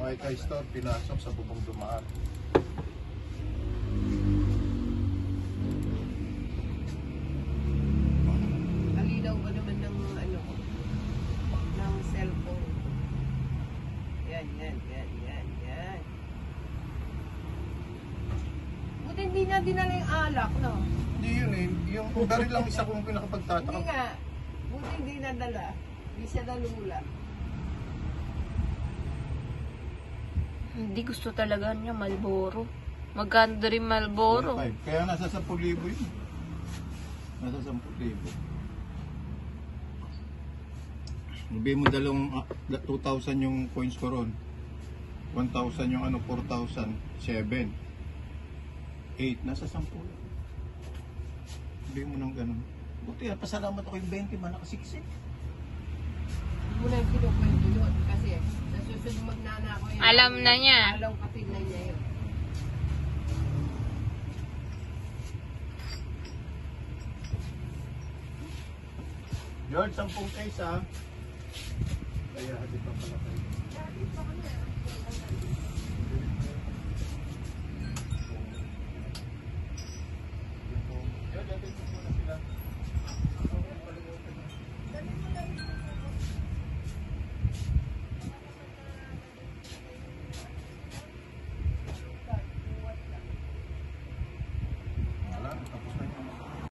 Wi-Fi store, pinasok sa bubong dumaan. Alinaw ba naman ng ano ko? Ng cellphone. Yan. Buti hindi na dinala yung alak, no? Hindi yun eh. Yung baril lang isa kong pinakapagtataka. Hindi nga. Buti hindi nadala. Hindi siya nalula. Hindi gusto talaga niya Marlboro. Magkano rin Marlboro? 5. Kaya nasa 10,000 yun. Nasa 10,000. Sabihin mo 2,000 yung coins ko ron. 1,000 yung ano, 4,000. 7. 8. Nasa 10. Sabihin mo ng ganun. Buti yan, pasalamat ako yung 20 man nakasiksik. Hindi mo na yung kinukwento yun. Kasi nasusunod magnanako yan. Alam na niya. Alam kapit na niya yun. George, 10 case ha. Kaya hatid pa pala kayo. Hatid pa kami.